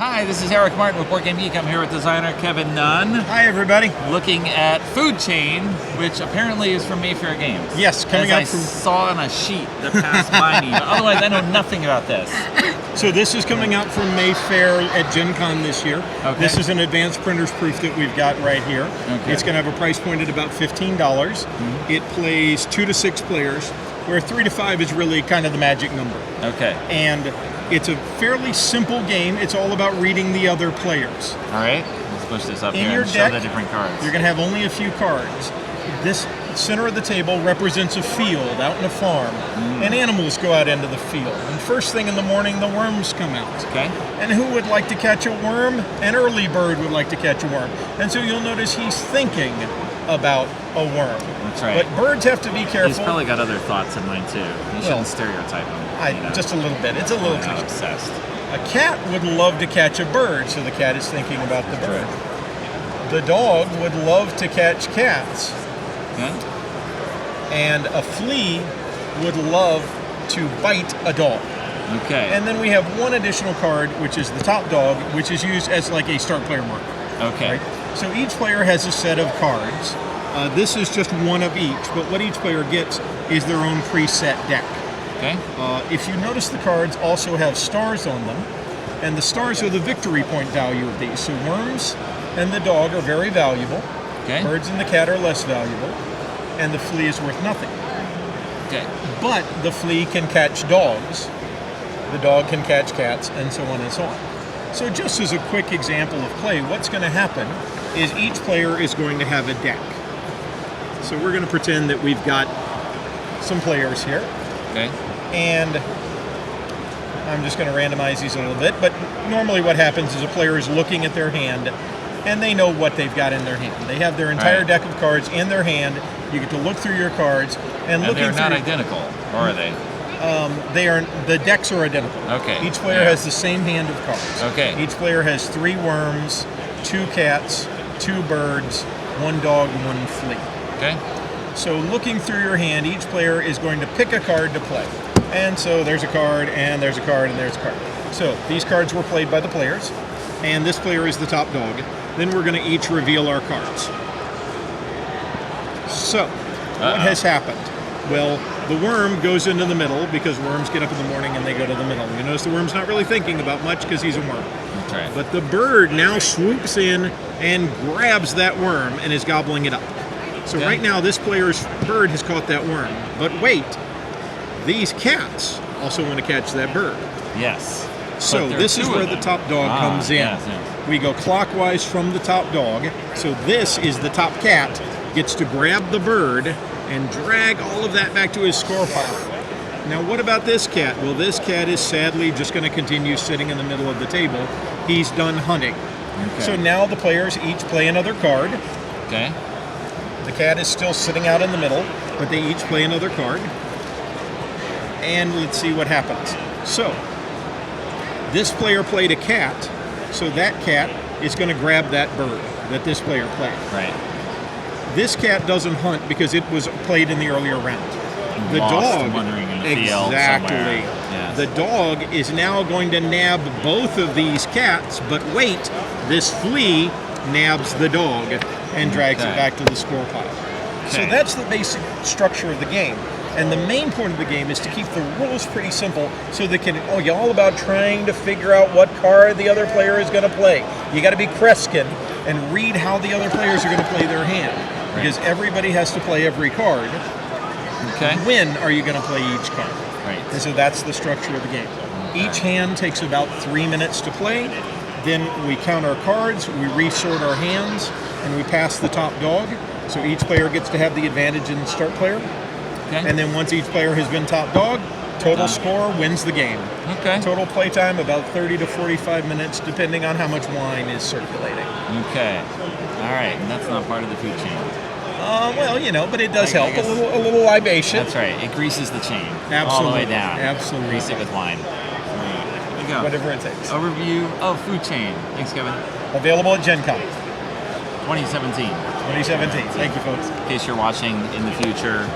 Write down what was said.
Hi, this is Eric Martin with Board Game Geek. I'm here with designer Kevin Nunn. Hi, everybody. Looking at Food Chain, which apparently is from Mayfair Games. Yes, coming I up from... saw on a sheet that passed by me. But otherwise, I know nothing about this. So this is coming out from Mayfair at Gen Con this year. Okay. This is an advanced printer's proof that we've got right here. Okay. It's going to have a price point at about $15. Mm-hmm. It plays 2 to 6 players, where 3 to 5 is really kind of the magic number. Okay. And it's a fairly simple game. It's all about reading the other players. All right. Let's push this up In here your and deck, show the different cards. You're going to have only a few cards. This center of the table represents a field out in a farm, and animals go out into the field. And first thing in the morning, the worms come out. Okay. And who would like to catch a worm? An early bird would like to catch a worm. And so you'll notice he's thinking about a worm. That's right. But birds have to be careful. He's probably got other thoughts in mind too. You shouldn't stereotype him. Just a little bit. It's a little too obsessed. A cat would love to catch a bird, so the cat is thinking about the bird. The dog would love to catch cats. Okay. And a flea would love to bite a dog. Okay. And then we have one additional card, which is the top dog, which is used as like a start player marker. Okay. Right? So each player has a set of cards. This is just one of each, but what each player gets is their own preset deck. Okay. If you notice, the cards also have stars on them, and the stars are the victory point value of these. So worms and the dog are very valuable. Okay. Birds and the cat are less valuable, and the flea is worth nothing. Okay. But the flea can catch dogs, the dog can catch cats, and so on and so on. So just as a quick example of play, what's going to happen is each player is going to have a deck. So we're going to pretend that we've got some players here. Okay. And I'm just going to randomize these a little bit, but normally what happens is a player is looking at their hand, and they know what they've got in their hand. They have their entire deck of cards in their hand. You get to look through your cards, and looking they're through... not identical, or are they? They are. The decks are identical. Okay. Each player has the same hand of cards. Okay. Each player has 3 worms, 2 cats, 2 birds, 1 dog, and 1 flea. Okay. So looking through your hand, each player is going to pick a card to play. And so there's a card, and there's a card, and there's a card. So these cards were played by the players, and this player is the top dog. Then we're going to each reveal our cards. So, what has happened? Well, the worm goes into the middle because worms get up in the morning and they go to the middle. You notice the worm's not really thinking about much because he's a worm. That's right. But the bird now swoops in and grabs that worm and is gobbling it up. So right now, this player's bird has caught that worm. But wait, these cats also want to catch that bird. Yes. So this is where the top dog comes in. Yes. We go clockwise from the top dog. So this is the top cat, gets to grab the bird and drag all of that back to his score pile. Now what about this cat? Well, this cat is sadly just going to continue sitting in the middle of the table. He's done hunting. Okay. So now the players each play another card. Okay. The cat is still sitting out in the middle, but they each play another card. And let's see what happens. So, this player played a cat, so that cat is going to grab that bird that this player played. Right. This cat doesn't hunt because it was played in the earlier round. The dog, wandering in the field exactly. Yes. The dog is now going to nab both of these cats, but wait, this flea nabs the dog and drags it back to the score pile. Okay. So that's the basic structure of the game. And the main point of the game is to keep the rules pretty simple so they can, you're all about trying to figure out what card the other player is going to play. You got to be Kreskin and read how the other players are going to play their hand. Right. Because everybody has to play every card. Okay. When are you going to play each card? Right. And so that's the structure of the game. Okay. Each hand takes about 3 minutes to play. Then we count our cards, we resort our hands, and we pass the top dog. So each player gets to have the advantage in the start player. Okay. And then once each player has been top dog, total score wins the game. Okay. Total playtime about 30 to 45 minutes, depending on how much wine is circulating. Okay. All right, and that's not part of the food chain. Well, but it does help. A little libation. That's right. It greases the chain. Absolutely. All the way down. Absolutely. Grease it with wine. There you go. Whatever it takes. Overview of Food Chain. Thanks, Kevin. Available at Gen Con. 2017. 2017. Thank you, folks. In case you're watching in the future,